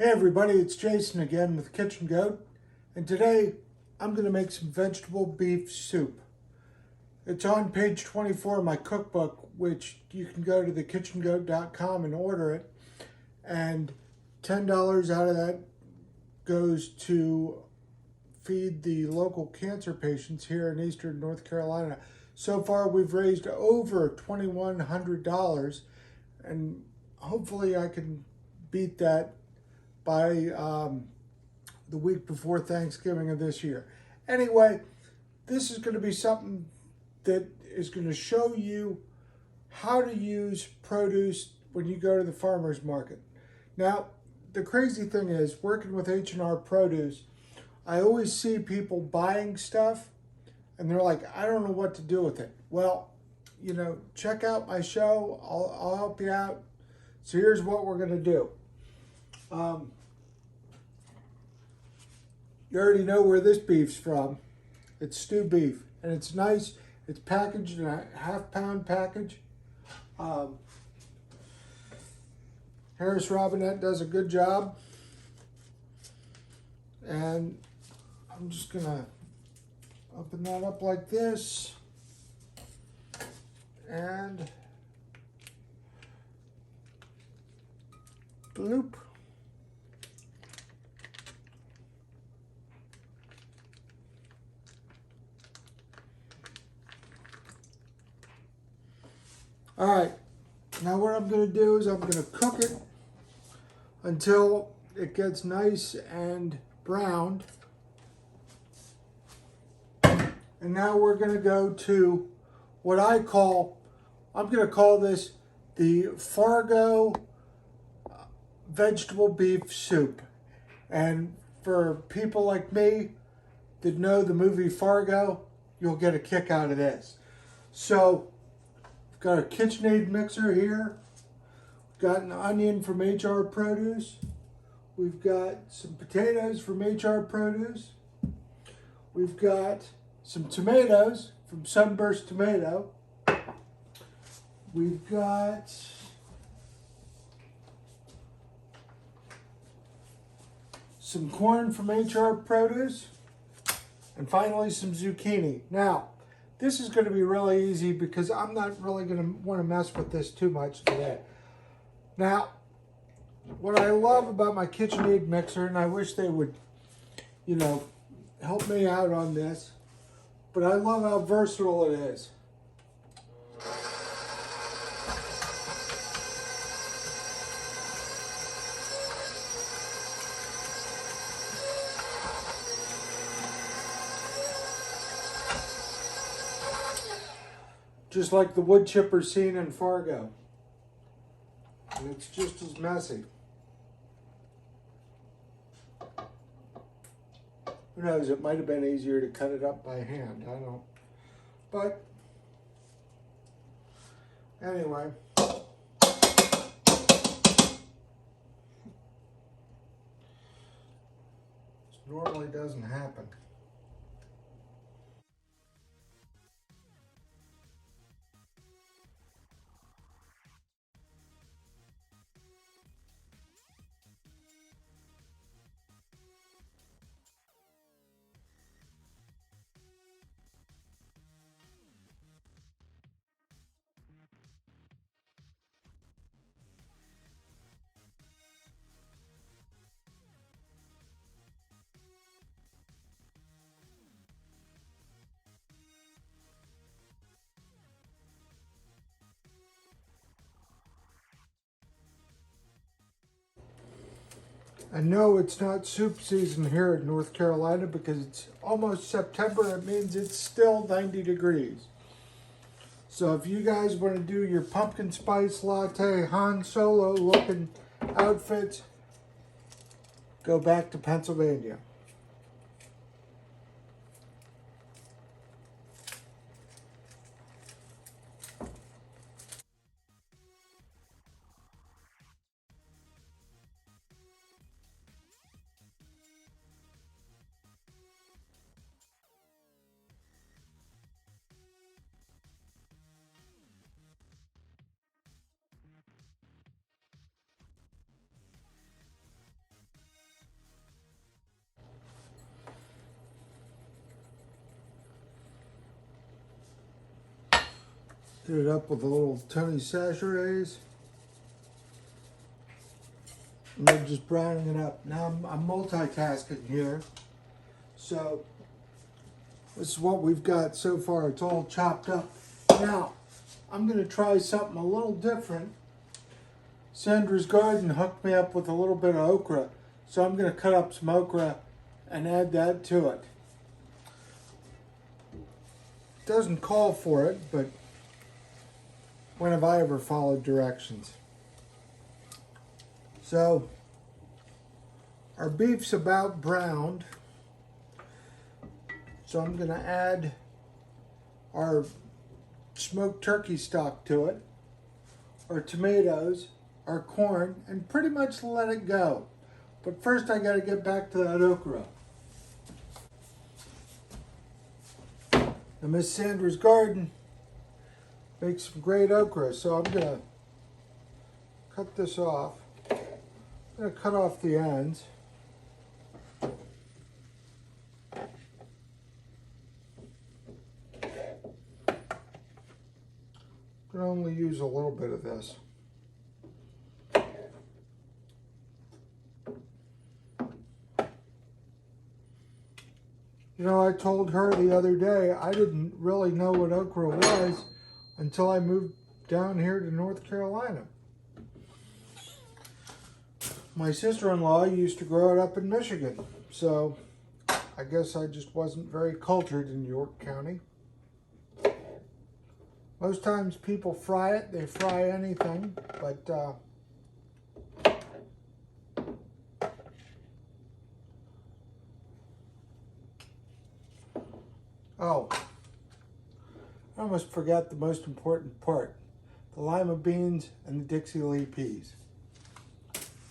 Hey everybody, it's Jason again with Kitchen Goat, and today I'm going to make some vegetable beef soup. It's on page 24 of my cookbook, which you can go to thekitchengoat.com and order it, and $10 out of that goes to feed the local cancer patients here in Eastern North Carolina. So far we've raised over $2,100, and hopefully I can beat that by the week before Thanksgiving of this year. Anyway, this is going to be something that is going to show you how to use produce when you go to the farmer's market. Now, the crazy thing is, working with H&R Produce, I always see people buying stuff and they're like, I don't know what to do with it. Well, you know, check out my show. I'll help you out. So here's what we're going to do. You already know where this beef's from. It's stewed beef, and it's nice. It's packaged in a half-pound package. Harris Robinette does a good job. And I'm just gonna open that up like this. And bloop. All right, now what I'm going to do is I'm going to cook it until it gets nice and browned. And now we're going to go to what I'm going to call this the Fargo vegetable beef soup. And for people like me that know the movie Fargo, you'll get a kick out of this. So, got a KitchenAid mixer here. We've got an onion from HR Produce. We've got some potatoes from HR Produce. We've got some tomatoes from Sunburst Tomato. We've got some corn from HR Produce. And finally some zucchini. Now, this is going to be really easy because I'm not really going to want to mess with this too much today. Now, what I love about my KitchenAid mixer, and I wish they would, you know, help me out on this, but I love how versatile it is. Just like the wood chipper scene in Fargo. And it's just as messy. Who knows, it might have been easier to cut it up by hand. I don't. But, anyway. This normally doesn't happen. I know it's not soup season here in North Carolina because it's almost September. It means it's still 90 degrees. So if you guys want to do your pumpkin spice latte Han Solo looking outfits, go back to Pennsylvania. Hit it up with a little Tony Chachere's. And I'm just browning it up. Now I'm multitasking here. So this is what we've got so far. It's all chopped up. Now I'm going to try something a little different. Sandra's garden hooked me up with a little bit of okra. So I'm going to cut up some okra and add that to it. Doesn't call for it, but when have I ever followed directions? So our beef's about browned. So I'm going to add our smoked turkey stock to it, our tomatoes, our corn, and pretty much let it go. But first I got to get back to that okra. Now Miss Sandra's garden makes some great okra, so I'm going to cut this off. I'm going to cut off the ends. I'm going to only use a little bit of this. You know, I told her the other day I didn't really know what okra was until I moved down here to North Carolina. My sister-in-law used to grow it up in Michigan, so I guess I just wasn't very cultured in York County. Most times people fry it, they fry anything, but oh, I almost forgot the most important part, the lima beans and the Dixie Lee peas.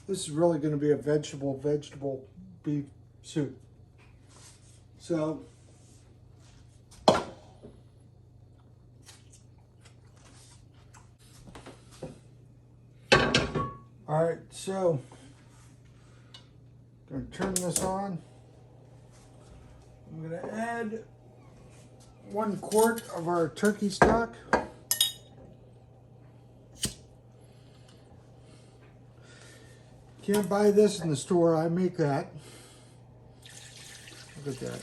This is really going to be a vegetable beef soup. So, all right, so I'm going to turn this on. I'm going to add 1 quart of our turkey stock. Can't buy this in the store, I make that. Look at that.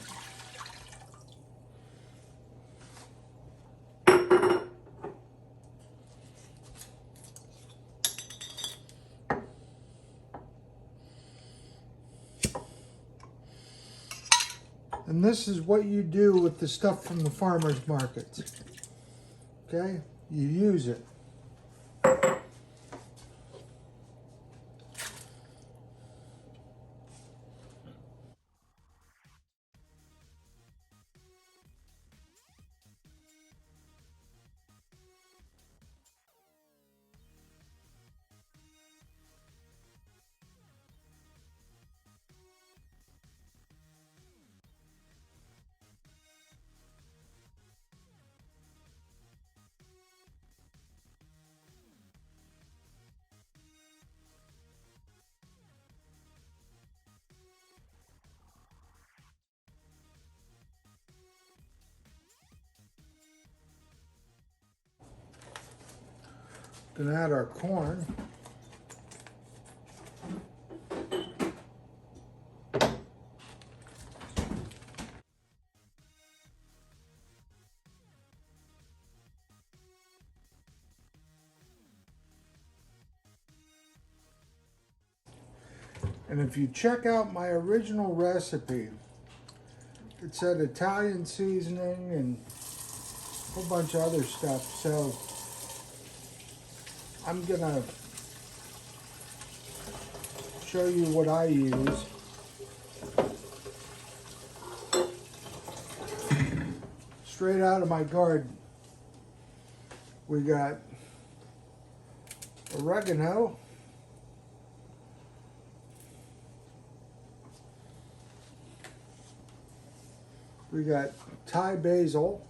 And this is what you do with the stuff from the farmer's markets. Okay? You use it. Gonna add our corn. And if you check out my original recipe, it said Italian seasoning and a whole bunch of other stuff. So I'm gonna show you what I use. Straight out of my garden. We got oregano. We got Thai basil.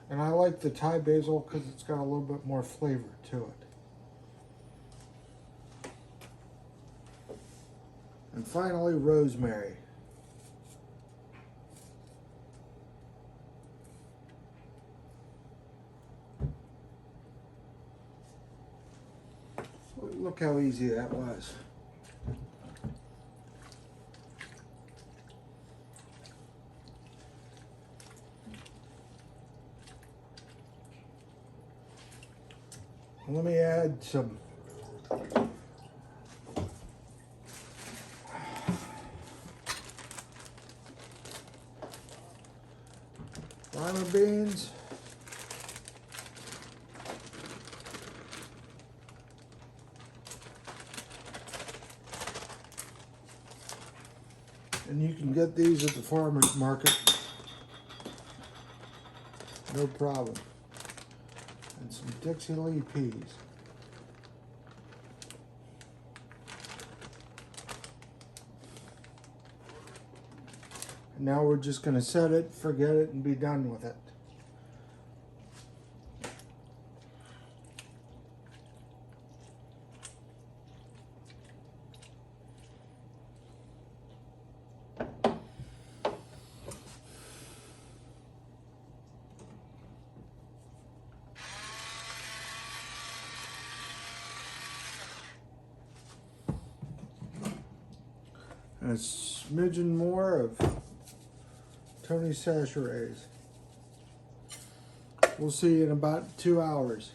And I like the Thai basil because it's got a little bit more flavor to it. And finally, rosemary. Look how easy that was. Let me add some lima beans. And you can get these at the farmer's market, no problem. And some Dixie Lee peas. And now we're just going to set it, forget it, and be done with it. And a smidgen more of Tony Chachere's. We'll see you in about 2 hours.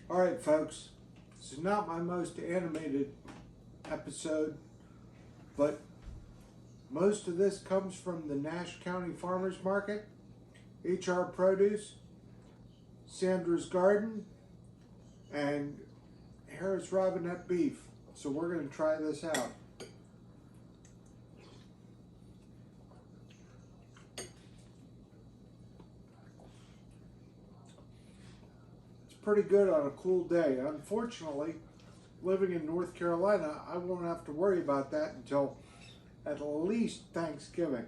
All right, folks. This is not my most animated episode, but most of this comes from the Nash County Farmers Market, HR Produce, Sandra's Garden, and Harris Robinette Beef. So we're going to try this out. It's pretty good on a cool day. Unfortunately, living in North Carolina, I won't have to worry about that until at least Thanksgiving.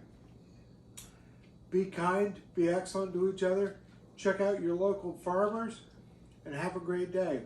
Be kind, be excellent to each other, check out your local farmers, and have a great day.